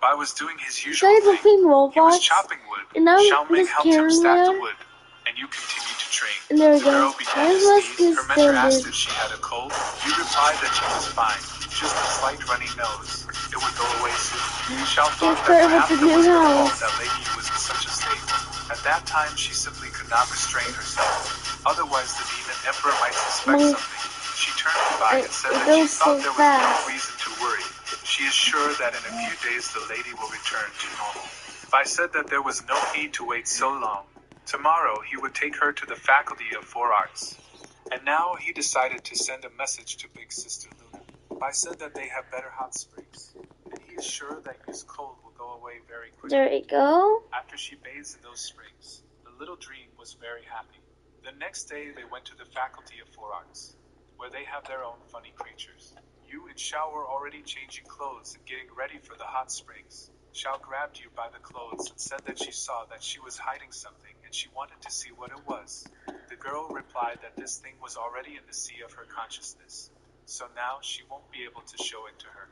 Bai was doing his usual thing. He was chopping wood. Xiao Ming helped him stack the wood, and you continued to train. The girl began to sneeze. Her mentor asked if she had a cold. You replied that she was fine, just a slight runny nose. It would go away soon. Xiao thought that perhaps it was her fault that Lady Yu was in such a state. At that time, she simply could not restrain herself. Otherwise, the demon emperor might suspect something. She turned to Bai and said that she thought there was no reason to worry. She is sure that in a few days the lady will return to normal. Bai said that there was no need to wait so long. Tomorrow he would take her to the Faculty of Four Arts. And now he decided to send a message to Big Sister Luna. Bai said that they have better hot springs, and he is sure that his cold will go away very quickly. There we go. After she bathes in those springs, the little dream was very happy. The next day they went to the Faculty of Four Arts, where they have their own funny creatures. You and Xiao were already changing clothes and getting ready for the hot springs. Xiao grabbed you by the clothes and said that she saw that she was hiding something and she wanted to see what it was. The girl replied that this thing was already in the sea of her consciousness, so now she won't be able to show it to her.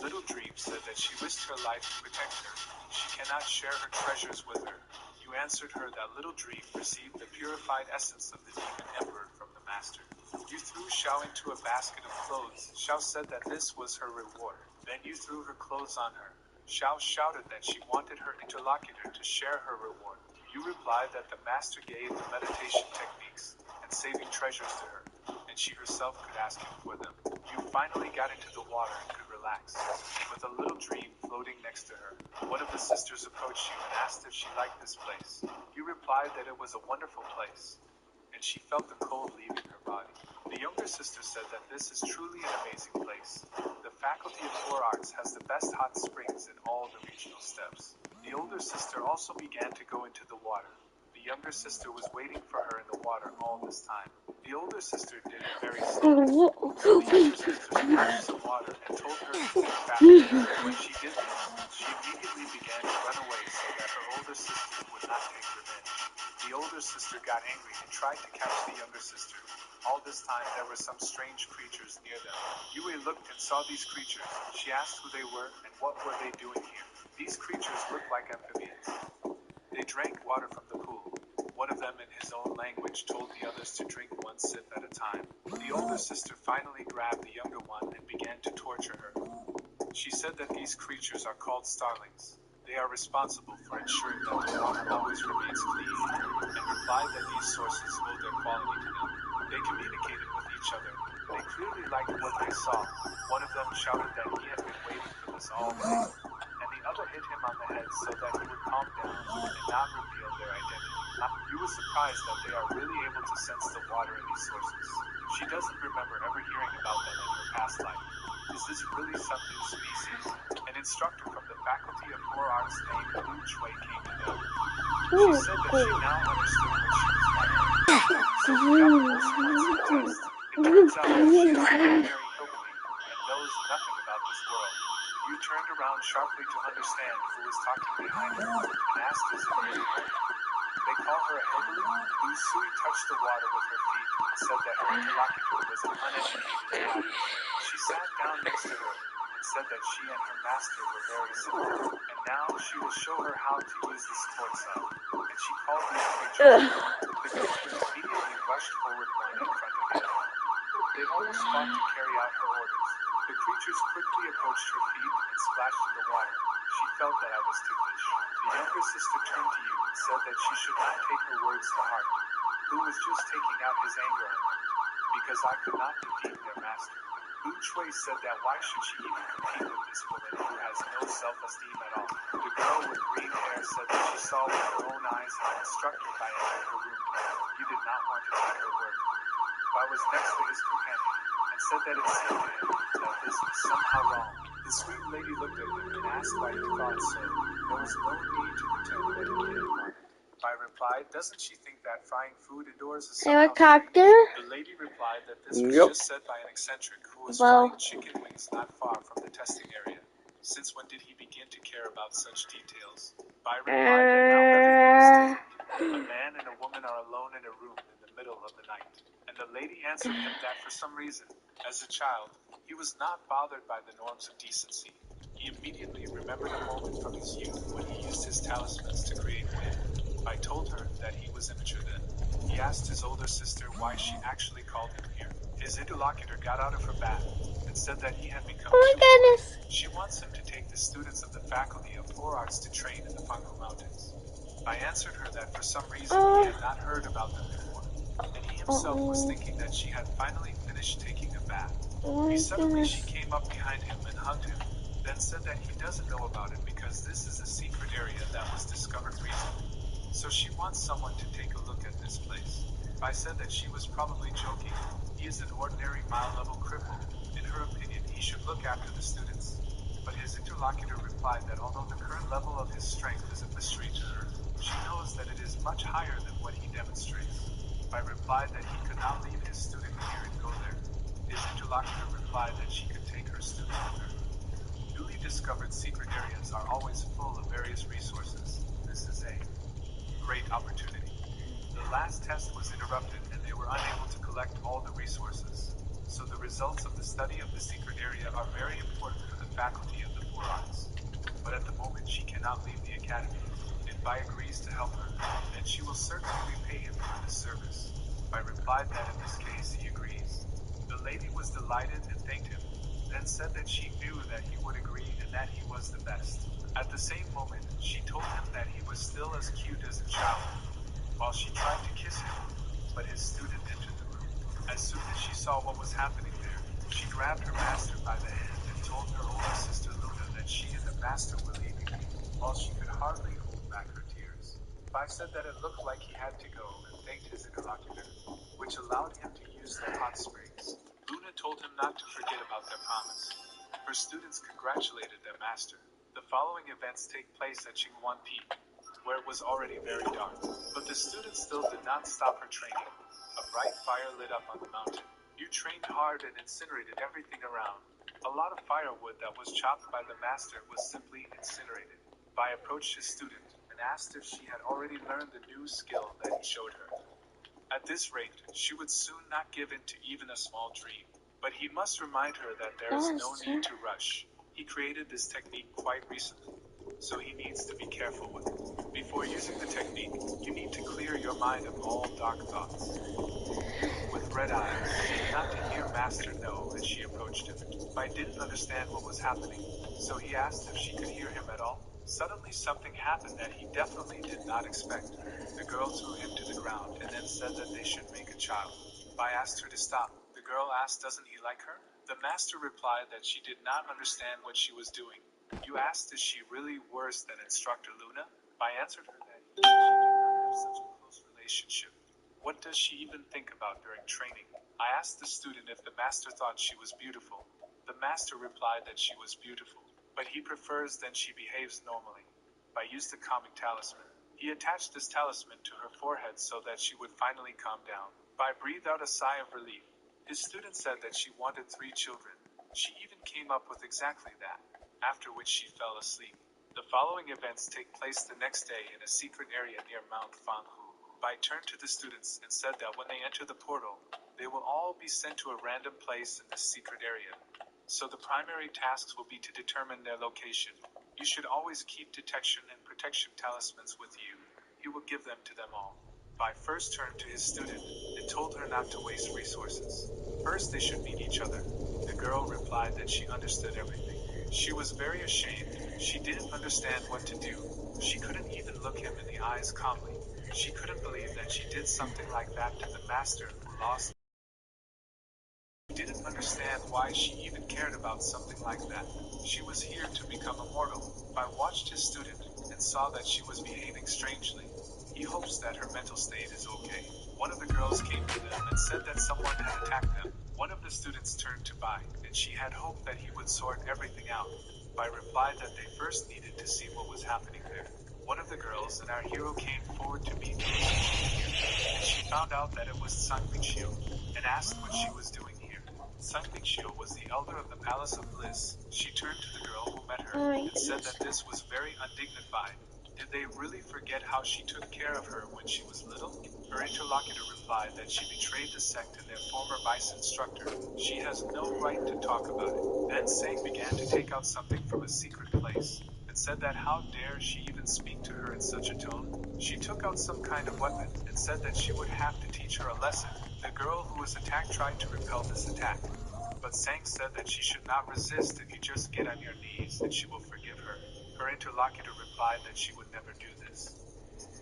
Little Dream said that she risked her life to protect her. She cannot share her treasures with her. You answered her that Little Dream received the purified essence of the demon emperor from the master. You threw Xiao into a basket of clothes. Xiao said that this was her reward. Then you threw her clothes on her. Xiao shouted that she wanted her interlocutor to share her reward. You replied that the master gave the meditation techniques and saving treasures to her, and she herself could ask him for them. You finally got into the water and could relax, with a little dream floating next to her. One of the sisters approached you and asked if she liked this place. You replied that it was a wonderful place, and she felt the cold leaving her body. The younger sister said that this is truly an amazing place. The Faculty of Four Arts has the best hot springs in all the regional steps. The older sister also began to go into the water. The younger sister was waiting for her in the water all this time. The older sister did it very slowly. So the younger sister splashed some water and told her to move faster. When she did this, she immediately began to run away so that her older sister would not take revenge. The older sister got angry and tried to catch the younger sister. All this time there were some strange creatures near them. Yue looked and saw these creatures. She asked who they were and what were they doing here. These creatures looked like amphibians. They drank water from the pool. One of them in his own language told the others to drink one sip at a time. The older sister finally grabbed the younger one and began to torture her. She said that these creatures are called starlings. They are responsible for ensuring that the water always remains clean, and replied that these sources owe their quality to them. They communicated with each other. They clearly liked what they saw. One of them shouted that he had been waiting for this all day, and the other hit him on the head so that he would calm down and not reveal their identity. You were surprised that they are really able to sense the water in these sources. She doesn't remember ever hearing about them in her past life. Is this really some new species? An instructor from the Faculty of Four Arts named Lu Chui came to them. She said that she now understood what she was like. So we got the most points of the test. It turns out that she is very hillbilly and knows nothing about this world. You turned around sharply to understand who was talking behind her and asked, is it really her? They call her a hillbilly? Lu Sui touched the water with her feet and said that her interlocutor was an uneducated lad. She sat down next to her and said that she and her master were very similar, and now she will show her how to use the support cell. And she called these creatures. The creatures immediately rushed forward one in front of the other. They almost fought to carry out her orders. The creatures quickly approached her feet and splashed in the water. She felt that I was ticklish. The younger sister turned to you and said that she should not take her words to heart. Who was just taking out his anger on her, because I could not defeat their master. Lu Chui said that why should she even compete with this woman who has no self-esteem at all. The girl with green hair said that she saw with her own eyes how instructed Bai entered her room. You did not want to take her word. Bai was next to his companion and said that it seemed to him that this was somehow wrong. The sweet lady looked at him and asked why he thought so. There was no need to pretend that he didn't want it. Bai replied, doesn't she think that frying food indoors is somehow Helicopter? strange? The lady replied that this was just said by an eccentric who was frying chicken wings not far from the testing area. Since when did he begin to care about such details? Bai replied that now everything is tamed. A man and a woman are alone in a room in the middle of the night. And the lady answered him that for some reason, as a child, he was not bothered by the norms of decency. He immediately remembered a moment talismans to create wind. I told her that he was immature then. He asked his older sister why she actually called him here. His interlocutor got out of her bath and said that he had become Oh my too goodness. bored. She wants him to take the students of the Faculty of Four Arts to train in the Fungal Mountains. I answered her that for some reason he had not heard about them before, and he himself was thinking that she had finally finished taking a bath. Suddenly she came up behind him and hugged him, then said that he doesn't know about it because this is a secret area that was discovered recently. So she wants someone to take a look at this place. I said that she was probably joking. He is an ordinary mild-level cripple. In her opinion, he should look after the students. But his interlocutor replied that although the current level of his strength is a mystery to her, she knows that it is much higher than what he demonstrates. I replied that he could not leave his student here and go there. His interlocutor replied that she could take her student with her. Newly discovered secret areas are always full of various resources. This is a great opportunity. The last test was interrupted and they were unable to collect all the resources. So the results of the study of the secret area are very important for the Faculty of the Four Arts. But at the moment she cannot leave the academy. If Bai agrees to help her, then she will certainly repay him for this service. I replied that in this case he agrees. The lady was delighted and thanked him, then said that she knew that he would agree and that he was the best. At the same moment, she told him that he was still as cute as a child, while she tried to kiss him, but his student entered the room. As soon as she saw what was happening there, she grabbed her master by the hand and told her older sister Luna that she and the master were leaving, while she could hardly hold back her tears. Bai said that it looked like he had to go and thanked his interlocutor, which allowed him to use the hot springs. Luna told him not to forget about their promise. Her students congratulated their master. The following events take place at Qinghuan Peak, where it was already very dark. But the students still did not stop her training. A bright fire lit up on the mountain. You trained hard and incinerated everything around. A lot of firewood that was chopped by the master was simply incinerated. Bai approached his student and asked if she had already learned the new skill that he showed her. At this rate, she would soon not give in to even a small dream. But he must remind her that there is no need to rush. He created this technique quite recently, so he needs to be careful with it. Before using the technique, you need to clear your mind of all dark thoughts. With red eyes, seemed not to hear Master know as she approached him. Bai didn't understand what was happening, so he asked if she could hear him at all. Suddenly something happened that he definitely did not expect. The girl threw him to the ground and then said that they should make a child. Bai asked her to stop. The girl asked, doesn't he like her? The master replied that she did not understand what she was doing. You asked, is she really worse than Instructor Luna? Bai answered her that she did not have such a close relationship. What does she even think about during training? I asked the student if the master thought she was beautiful. The master replied that she was beautiful, but he prefers that she behaves normally. Bai used the calming talisman. He attached this talisman to her forehead so that she would finally calm down. Bai breathed out a sigh of relief. His student said that she wanted 3 children. She even came up with exactly that, after which she fell asleep. The following events take place the next day in a secret area near Mount Fanghu. Bai turned to the students and said that when they enter the portal, they will all be sent to a random place in this secret area. So the primary tasks will be to determine their location. You should always keep detection and protection talismans with you. He will give them to them all. Bai first turned to his student and told her not to waste resources. First they should meet each other. The girl replied that she understood everything. She was very ashamed. She didn't understand what to do. She couldn't even look him in the eyes calmly. She couldn't believe that she did something like that to the master who lost. She didn't understand why she even cared about something like that. She was here to become immortal. I watched his student and saw that she was behaving strangely. He hopes that her mental state is okay. One of the girls came to them and said that someone had attacked them. One of the students turned to Bai, and she had hoped that he would sort everything out. Bai replied that they first needed to see what was happening there. One of the girls and our hero came forward to meet those here, and she found out that it was Sang Mingxiu, and asked what she was doing here. Sang Mingxiu was the elder of the Palace of Bliss. She turned to the girl who met her and said that this was very undignified. Did they really forget how she took care of her when she was little? Her interlocutor replied that she betrayed the sect and their former vice instructor. She has no right to talk about it. Then Sang began to take out something from a secret place and said that how dare she even speak to her in such a tone. She took out some kind of weapon and said that she would have to teach her a lesson. The girl who was attacked tried to repel this attack, but Sang said that she should not resist if you just get on your knees and she will forgive her. Her interlocutor replied that she would never do this.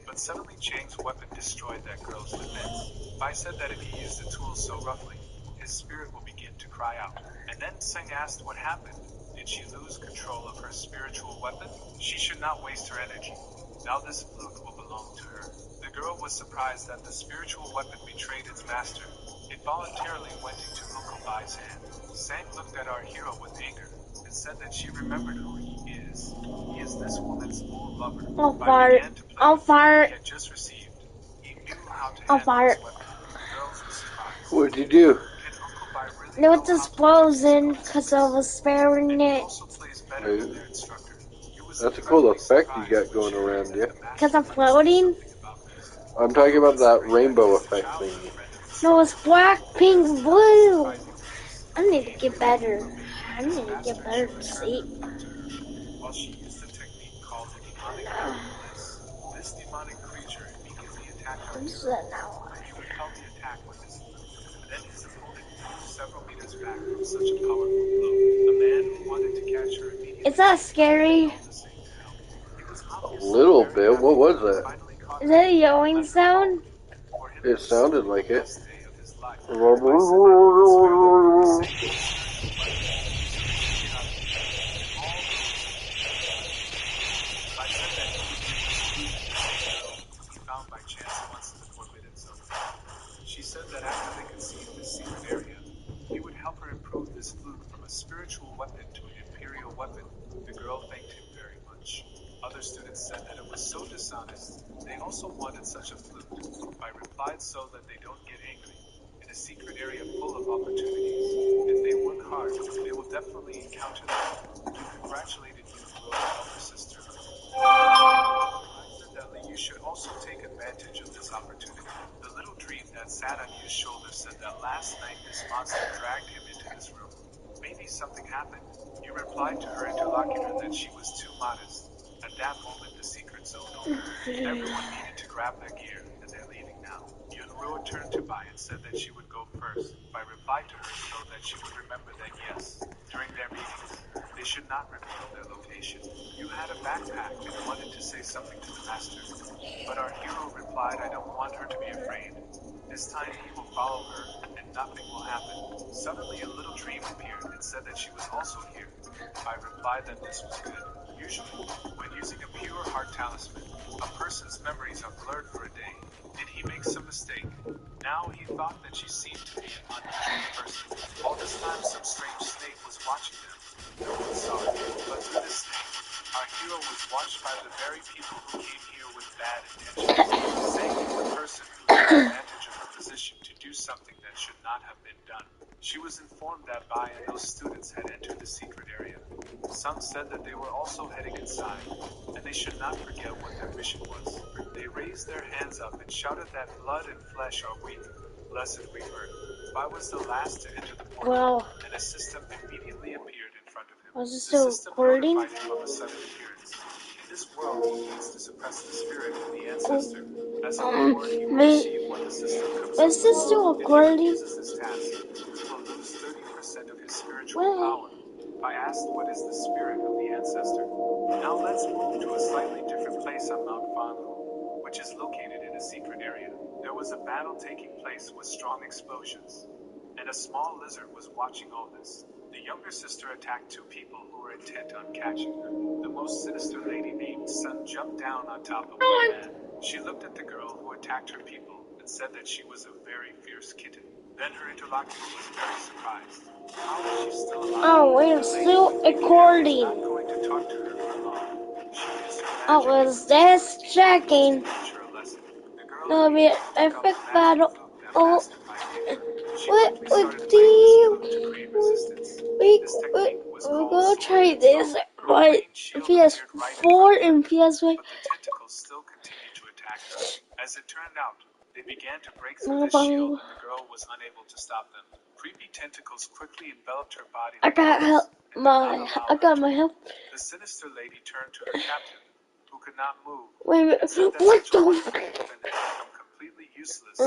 But suddenly Chang's weapon destroyed that girl's defense. Bai said that if he used the tools so roughly, his spirit will begin to cry out. And then Sang asked what happened. Did she lose control of her spiritual weapon? She should not waste her energy. Now this flute will belong to her. The girl was surprised that the spiritual weapon betrayed its master. It voluntarily went into Uncle Bai's hand. Sang looked at our hero with anger and said that she remembered who he is. He is this woman's old lover. Bai began to play with the flute he had just received. He knew how to handle his weapon. The girls were surprised. What'd you do? Can Uncle Bai really No, know it's explosion because I was sparing it. That's a cool effect you got going around you. Because I'm floating? I'm talking about that rainbow effect thingy. No, it's black, pink, blue. I need to get better. I need to get better to sleep. While she used the technique called the demonic bliss, this demonic creature immediately attacked our hero. He repelled the attack with his flute. Then his opponent moved several meters back from such a powerful blow. A man who wanted to catch her immediately. Is that scary? A little bit. What was that? Is that a yelling sound? It sounded like it. She said that after they conceived this secret area, he would help her improve this flute from a spiritual weapon to an imperial weapon. The girl thanked him very much. Other students said that it was so dishonest. They also wanted such a flute. Bai replied so that they don't get angry. In a secret area full of opportunities, if they work hard, they will definitely encounter them. He congratulated Yun's elder sister. You should also take advantage of this opportunity. The little dream that sat on Yu's shoulder said that last night this monster dragged him into this room. Maybe something happened. Yu replied to her interlocutor that she was too modest. At that moment, the secret zone opened. Everyone needed to grab their gear, and they're leaving now. Yunruo turned to Bai and said that she would go first. Bai replied to her so that she would remember that yes, during their meetings, they should not reveal their location. Yu had a backpack and wanted to say something to the master. But our hero replied, I don't want her to be afraid. This time he will follow her, and nothing will happen. Suddenly a little dream appeared and said that she was also here. I replied that this was good. Usually, when using a pure heart talisman, a person's memories are blurred for a day. Did he make some mistake? Now he thought that she seemed to be an unusual person. All this time some strange snake was watching them. No one saw it, but through this snake, our hero was watched by the very people who came here with bad intentions. Sang was the person who took advantage of her position to do something that should not have been done. She was informed that Bai and those students had entered the secret area. Some said that they were also heading inside, and they should not forget what their mission was. They raised their hands up and shouted that blood and flesh are weak. Blessed rebirth. Bai was the last to enter the portal, and a system immediately appeared in front of him. Was it The still system recording? notified him of a sudden appearance. In this world, he needs to suppress the spirit of the ancestor. As a reward, he will receive what the system comes up Is this still with. If he recording? refuses this task, he will lose 30% of his spiritual power. I asked what is the spirit of the ancestor. Now let's move to a slightly different place on Mount Fanhu, which is located in a secret area. There was a battle taking place with strong explosions, and a small lizard was watching all this. The younger sister attacked two people who were intent on catching her. The most sinister lady named Sun jumped down on top of one man. She looked at the girl who attacked her people and said that she was a very fierce kitten. Then her interlocutor was very surprised. How was she still alive? Oh, we're still recording. Not going to talk to her for long. She used her I was just checking. No, we epic battle. Oh, what do you? We're gonna try this, but PS4 and PS5. But the tentacles still continued to attack her. As it turned out, They began to break through the shield, and the girl was unable to stop them. Creepy tentacles quickly enveloped her body. I got help. I got my help. The sinister lady turned to her captive, who could not move. Wait a minute. Said that What such a the? wonderful woman had become completely useless.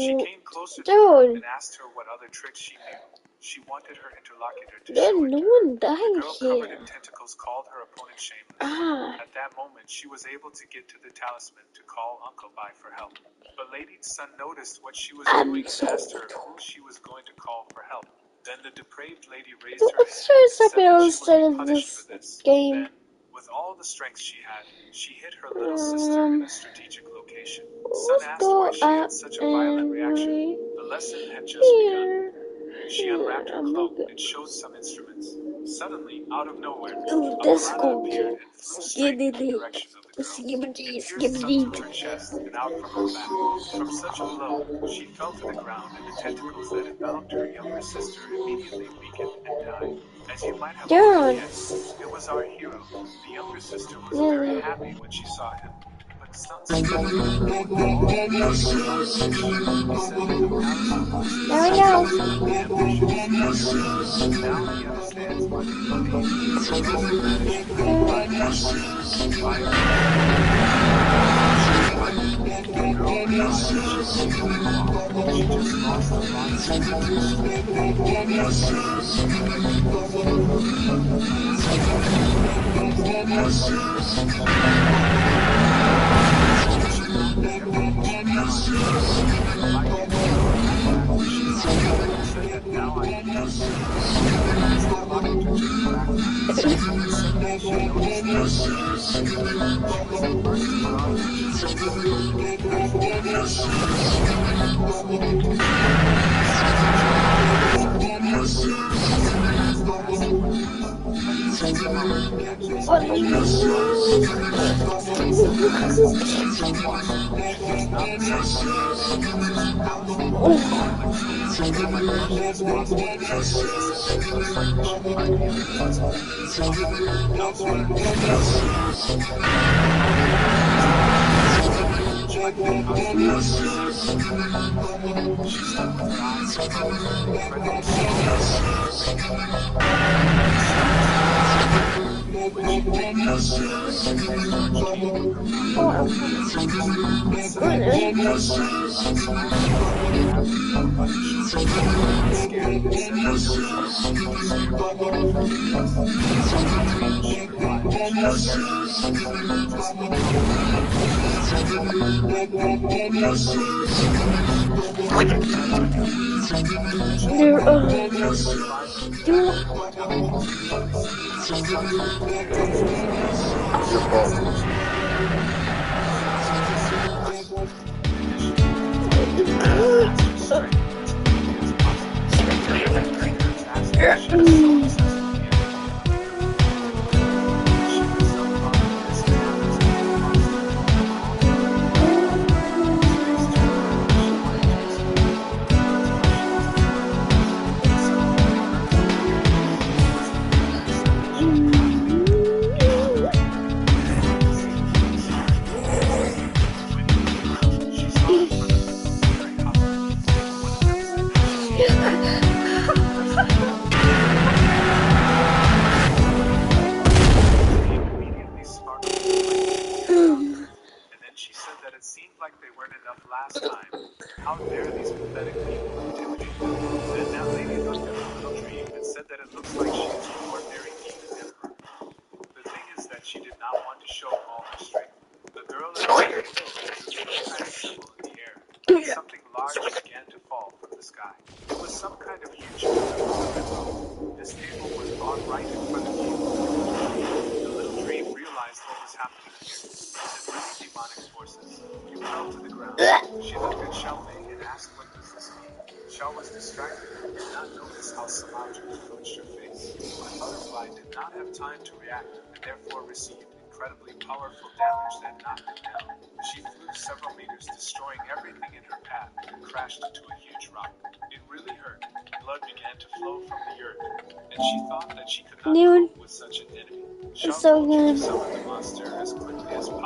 She came closer to her and asked her what other tricks she knew. She wanted her interlocutor to show it to her. The girl covered in tentacles called her opponent shameless. At that moment, she was able to get to the talisman to call Uncle by for help. But Lady's son noticed what she was doing and asked her who she was going to call for help. Then the depraved lady raised her hand and said that she would be punished for this. Then, with all the strength she had, she hit her little sister in a strategic location. Son asked why she had such a violent reaction. The lesson had just begun. She unwrapped her cloak and showed some instruments. Suddenly, out of nowhere, a piranha appeared and flew straight in the direction of the girl. It pierced some through her chest and out from her back. From such a blow, she fell to the ground, and the tentacles that enveloped her younger sister immediately weakened and died. As you might have already guessed, it was our hero. The younger sister was very happy when she saw him. But suddenly the girl with all the tentacles got a wish. He said that the talisman was the secret to ambitious. Now he understands why the brookhaven is supposed to vanish by fire. The girl realized that she was doing wrong. She just lost a lot of tentacles. Now I can use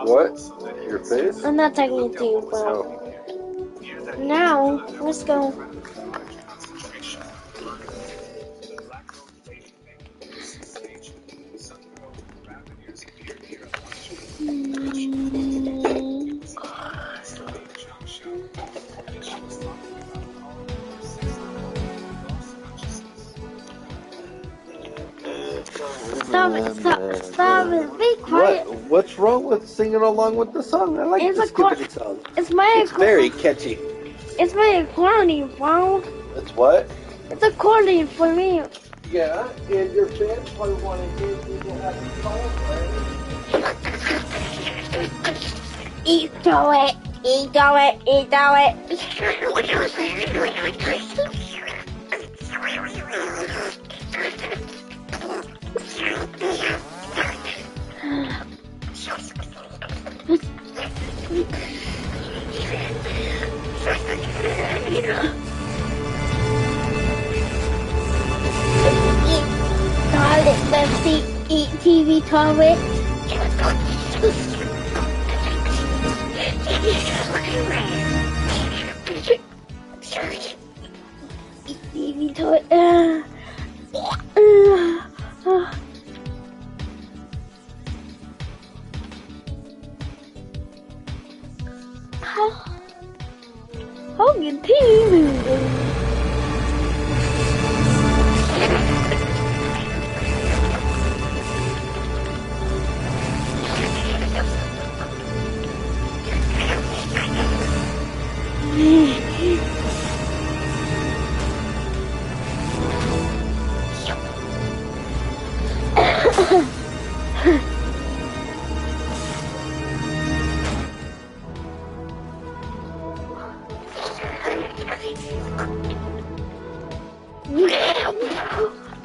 What? Your face? I'm not talking to you, bro. Now, let's go. Stop it, stop it, be quiet. What's wrong with singing along with the song? I like It's the a skippity song. It's my Very catchy. It's my accordion, bro. It's what? It's accordion for me. Yeah, and your fans probably want to hear people have the song, right? Eat through it, eat through it, eat through it. Toilet, Pepsi, eat TV toilet. Eat TV toilet. How can TV?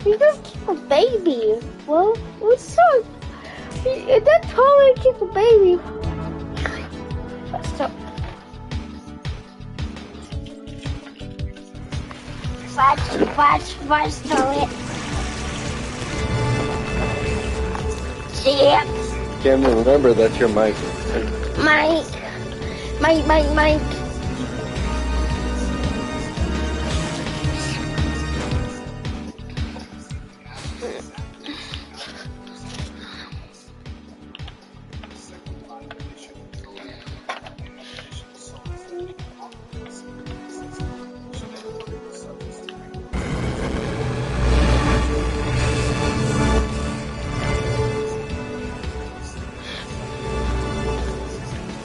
You just keep a baby. Well, what's so? That's how I keep a baby. Stop. Watch, throw it. See it? Cameron, remember that's your mic. Mike.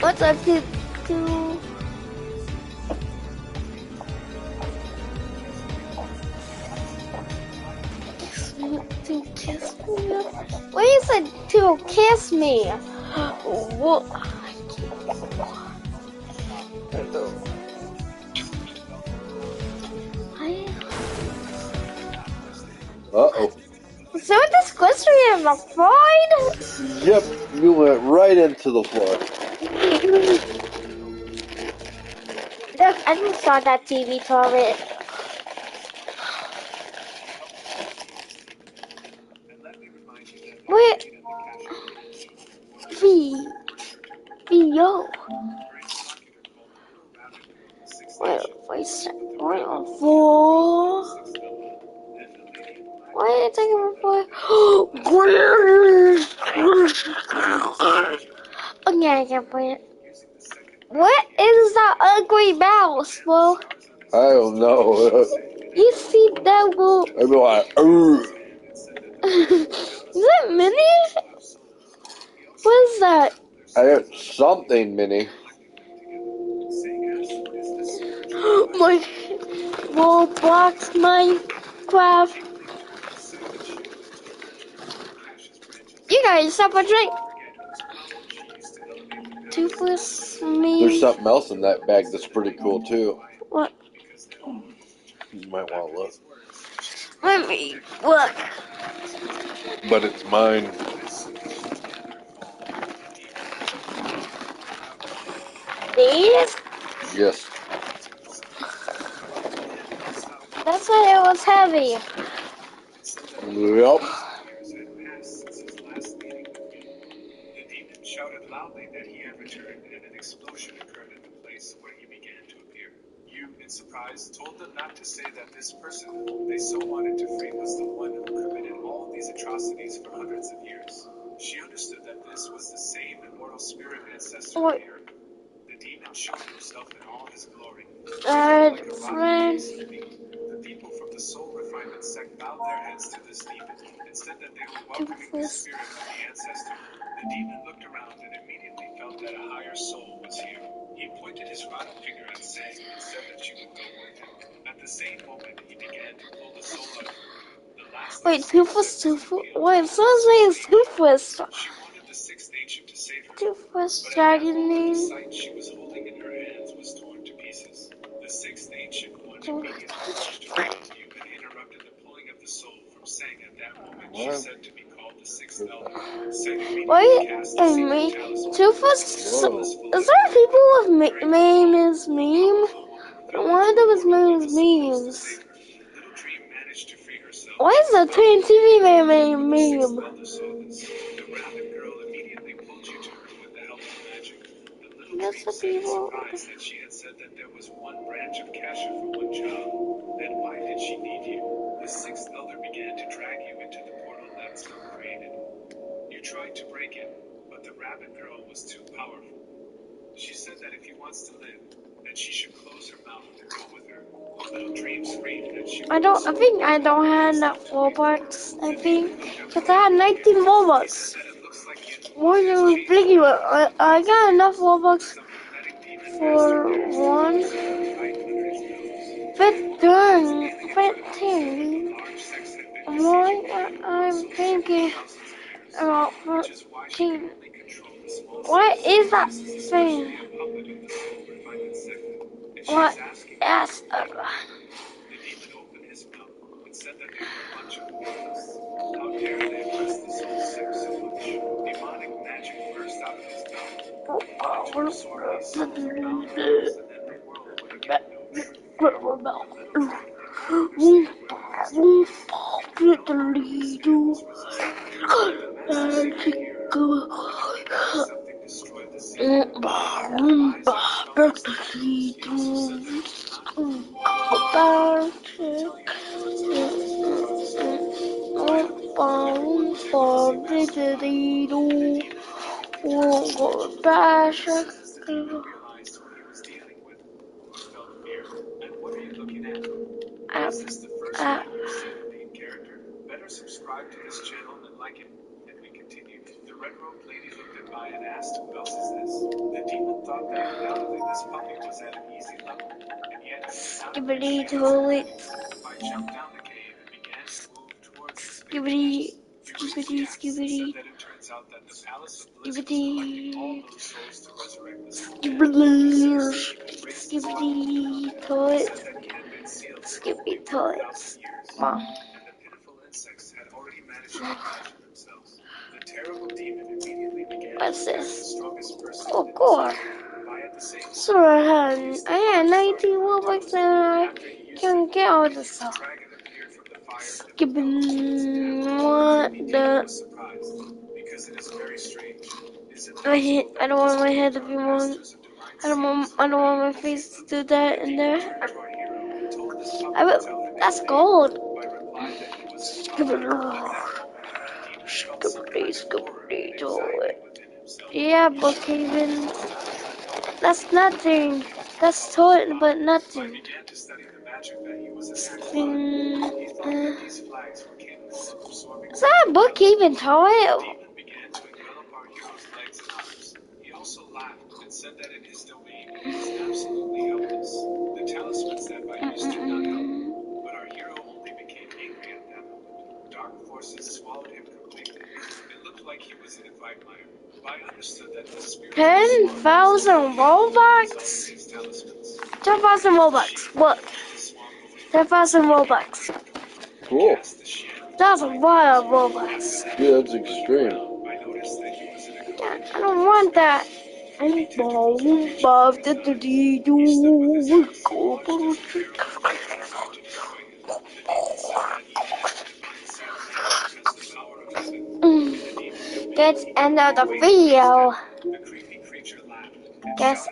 What's up, to kiss me? What you said to kiss me? What? Uh-oh. So this question is a void? Yep, you went right into the floor. Look, I just saw that TV toilet. Wait. Yo. Wait, four. Why are you taking my boy? Okay, I can't play it. What is that ugly mouse, Will? I don't know. You see that, Will? I'd be like, "Urgh." Is that Minnie? What is that? I got something, Minnie. My Roblox Minecraft. You guys have a drink. Toothless me. There's something else in that bag that's pretty cool, too. What? You might want to look. Let me look. But it's mine. These? Yes. That's why it was heavy. Yep. The demon shouted loudly that he had returned, and an explosion occurred at the place where he began to appear. You, in surprise, told them not to say that this person whom they so wanted to free was the one who committed all these atrocities for hundreds of years. She understood that this was the same immortal spirit ancestor of the earth. The demon showed himself in all his glory. Friends. The people from the soul refinement sect bowed their heads to this demon and said that they were welcoming the spirit of the ancestor. The demon looked around and immediately felt that a higher soul was here. He pointed his rotten finger at Sang and said that she would go with him. At the same moment, he began to pull the soul out of her. The last Wait, Toothless. Wait, someone's name is Toothless. She wanted the sixth ancient to save her. Toothless But at that dragon moment, the name. sight she was holding in her hands was torn to pieces. The sixth ancient one immediately rushed to rescue and interrupted the pulling of the soul from Sang. At that moment, she said to be called the sixth elder. Sang immediately cast the secret talisman. Toothless. Is there people with name is meme? One of them is name is memes. Little Dream managed to free herself. Why is the TV meme? The rabbit girl immediately pulled you to her with the help of magic. The little That's Dream the said in people. surprise that she had said that there was one branch of Kasha for one job. Then why did she need you? The sixth elder began to drag you into the portal that Sun created. You tried to break it, but the rabbit girl was too powerful. She said that if he wants to live, then she should close her mouth and go with her. Little Dream screamed that she I think I don't have enough Robux. I think because I had 19 Robux. More than we thinking about. I got enough Robux for 15. Why I'm thinking about 14. What is that thing? What? Yes. The demon opened his mouth and said that they were a bunch of mortals. How dare they oppress the soul's sex so much? Demonic magic burst out of his mouth. He wanted to absorb these souls and bound souls, and then the world would again know truth. The little dream something destroyed the sea. Realized who he was dealing with. He felt fear. And what are you looking at? Is this the first time you've seen the main character? Better subscribe to this channel and like it. And we continue. The red-robed lady looked at Maya and asked, who else is this? The demon thought that undoubtedly this puppy was at an easy level. And yet, at the sound of Skibbity the toilet. I jumped down the cave and began to move towards the Skibbity. Skibbity. Said that it turns out that the palace of bliss was collecting all those souls to resurrect the soul. Skibbity toilet. Skibbity toilet. Wow. And the pitiful insects had already managed to imagine themselves. The terrible demon immediately began What's to attack this? the strongest person. Oh, God. So I had 19 Robux and I can get all this stuff. Skibbing. What the? I don't want my head to be more. I don't want my face to do that in there. That's gold. Skibbity do it. Yeah, brookhaven. That's nothing. That's toilet, but nothing. Is that a brookhaven toilet? He also laughed and said that in his domain he was absolutely helpless. The talismans that by use did not help, but our hero only became angry at that moment. Dark forces swallowed him completely. It looked like he was in a quagmire. I understood that the spirit 10,000 Robux? 10,000 Robux. Look. 10,000 Robux. Cool. That's a lot of Robux. Yeah, that's extreme. I don't want that. Let's end of the video. Guess